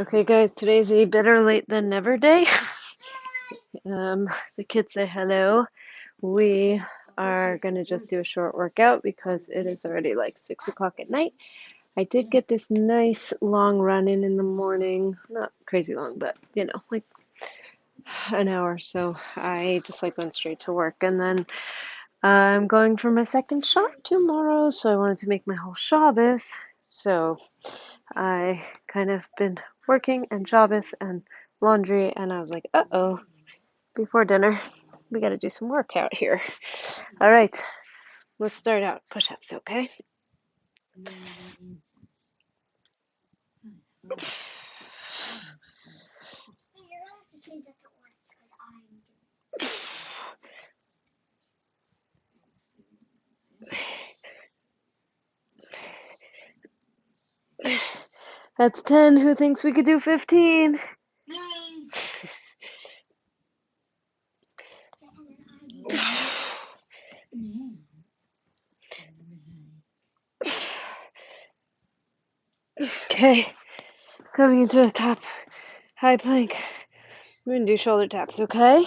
Okay, guys, today's a better late than never day. The kids say hello. We are going to just do a short workout because it is already like 6 o'clock at night. I did get this nice long run in the morning. Not crazy long, but like an hour. So I just like went straight to work. And then I'm going for my second shot tomorrow. So I wanted to make my whole Shabbos. So I kind of been working and Shabbos and laundry, and I was like, uh-oh, before dinner, we got to do some workout here. All right, let's start out. Push-ups, okay? That's 10. Who thinks we could do 15? Okay, coming into the top high plank. We're gonna do shoulder taps, okay?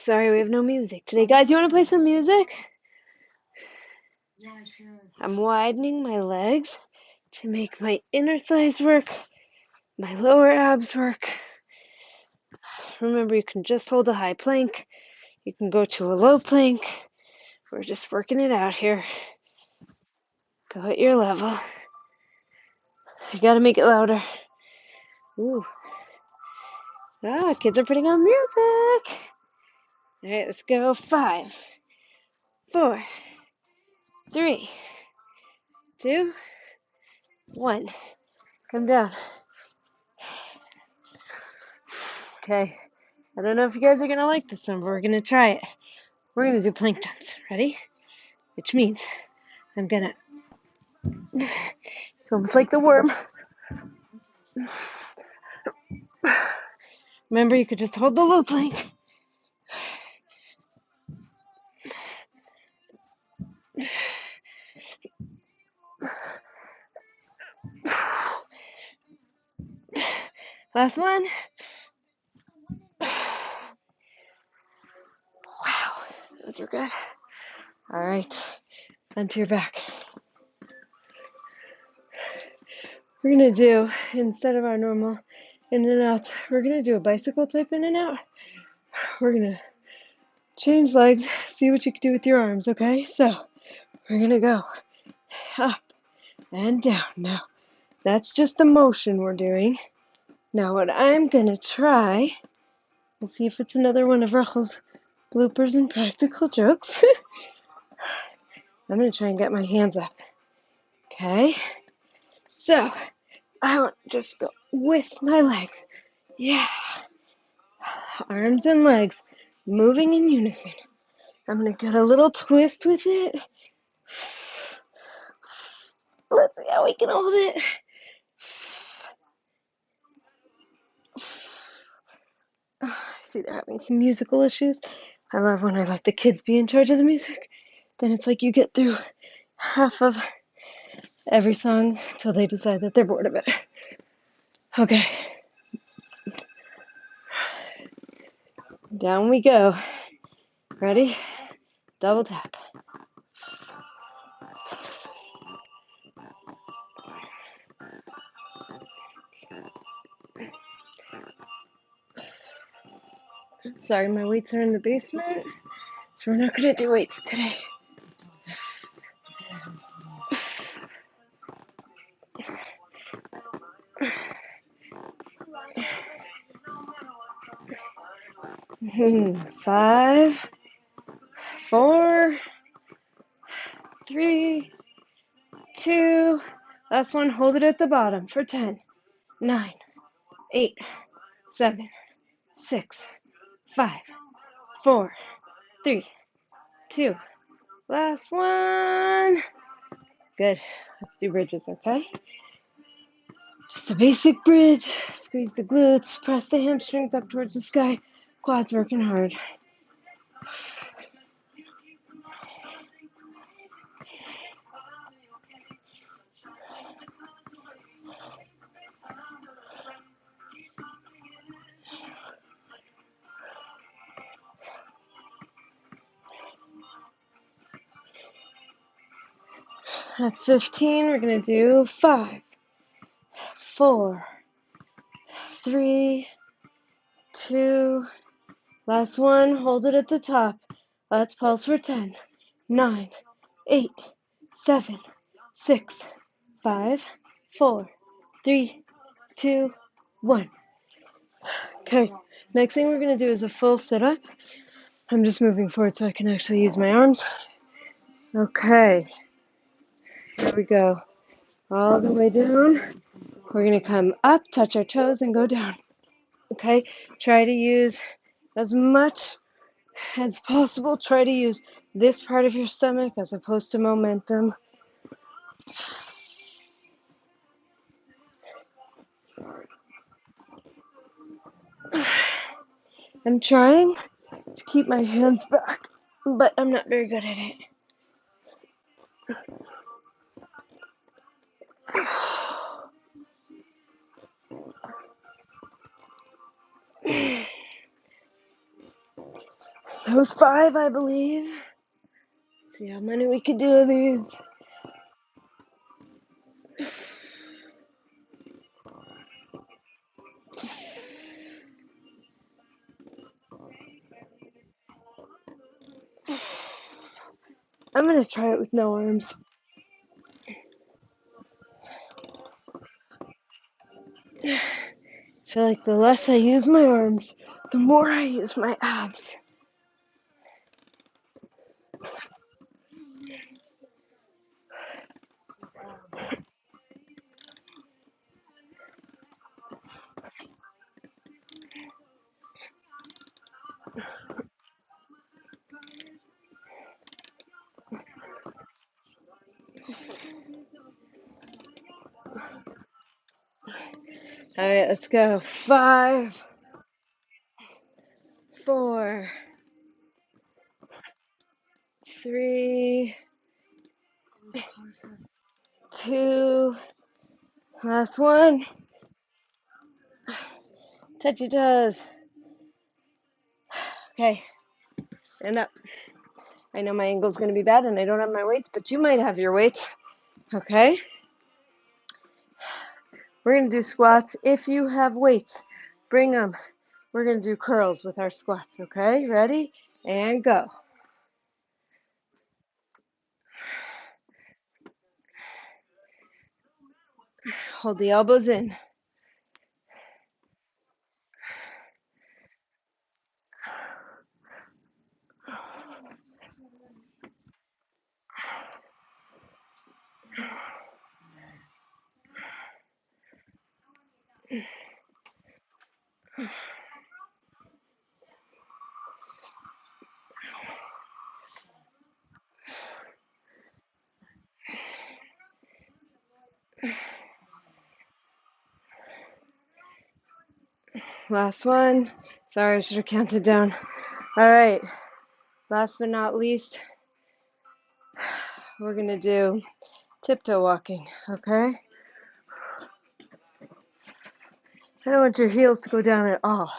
Sorry, we have no music today. Guys, you want to play some music? Yeah, sure. I'm widening my legs to make my inner thighs work, my lower abs work. Remember, you can just hold a high plank. You can go to a low plank. We're just working it out here. Go at your level. You gotta make it louder. Ooh. Ah, kids are putting on music. All right, let's go. 5, 4, 3, 2, 1. Come down. Okay. I don't know if you guys are gonna like this one, but we're gonna try it. We're gonna do plank jumps. Ready? Which means I'm gonna. It's almost like the worm. Remember, you could just hold the low plank. Last one. Wow, those are good. All right, onto your back. We're gonna do, instead of our normal in and out, we're gonna do a bicycle type in and out. We're gonna change legs, see what you can do with your arms, okay? So we're gonna go up and down. Now, that's just the motion we're doing. Now what I'm gonna try, we'll see if it's another one of Rachel's bloopers and practical jokes. I'm gonna try and get my hands up. Okay? So I want to just go with my legs. Yeah. Arms and legs moving in unison. I'm gonna get a little twist with it. Let's see how we can hold it. I see they're having some musical issues. I love when I let the kids be in charge of the music. Then it's like you get through half of every song until they decide that they're bored of it. Okay. Down we go. Ready? Double tap. Sorry, my weights are in the basement, so we're not going to do weights today. Five, 4, 3, 2. Last one, hold it at the bottom for 10, 9, 8, 7, 6, 5, 4, 3, 2. Last one. Good. Let's do bridges, okay? Just a basic bridge. Squeeze the glutes, press the hamstrings up towards the sky. Quads working hard. That's 15. We're going to do 5, 4, 3, 2. Last one. Hold it at the top. Let's pulse for 10, 9, 8, 7, 6, 5, 4, 3, 2, 1. Okay, next thing we're going to do is a full sit-up. I'm just moving forward so I can actually use my arms. Okay, here we go. All the way down. We're going to come up, touch our toes, and go down. Okay, try to use as much as possible. Try to use this part of your stomach as opposed to momentum. I'm trying to keep my hands back, but I'm not very good at it. That was 5, I believe. Let's see how many we could do of these. I'm going to try it with no arms. I feel like the less I use my arms, the more I use my abs. All right, let's go. 5, 4, 3, 2. Last one. Touch your toes. Okay, stand up. I know my angle's going to be bad and I don't have my weights, but you might have your weights. Okay? We're going to do squats. If you have weights, bring them. We're going to do curls with our squats. Okay? Ready? And go. Hold the elbows in. Last one. Sorry, I should have counted down. All right. Last but not least, we're going to do tiptoe walking. Okay? I don't want your heels to go down at all.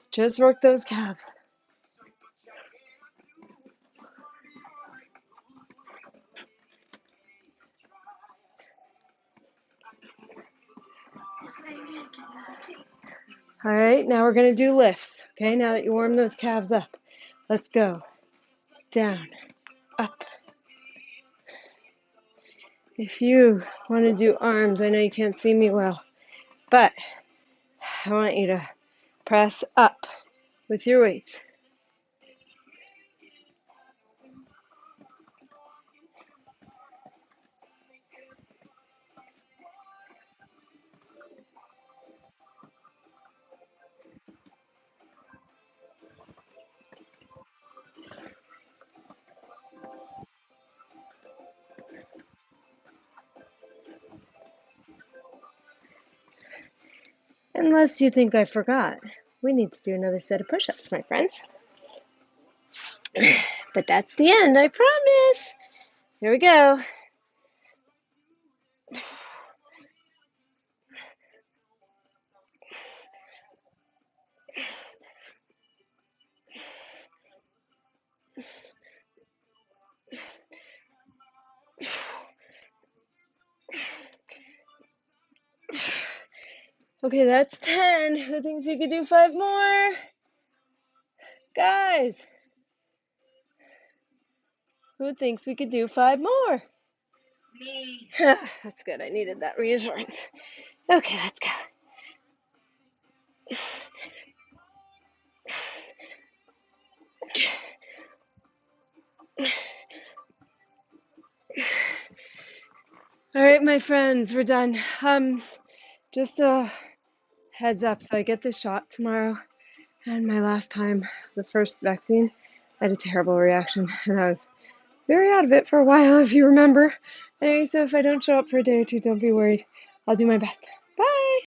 Just work those calves. All right, now we're going to do lifts. Okay, now that you warm those calves up, let's go. Down, up. If you want to do arms, I know you can't see me well, but I want you to press up with your weights. Unless you think I forgot, we need to do another set of push-ups, my friends. But that's the end, I promise. Here we go. Okay, that's 10. Who thinks we could do 5 more? Guys, who thinks we could do 5 more? Me. That's good. I needed that reassurance. Okay, let's go. All right, my friends, we're done. Just a heads up. So I get this shot tomorrow, and my last time, the first vaccine, I had a terrible reaction, and I was very out of it for a while, if you remember. Anyway, so if I don't show up for a day or two, don't be worried. I'll do my best.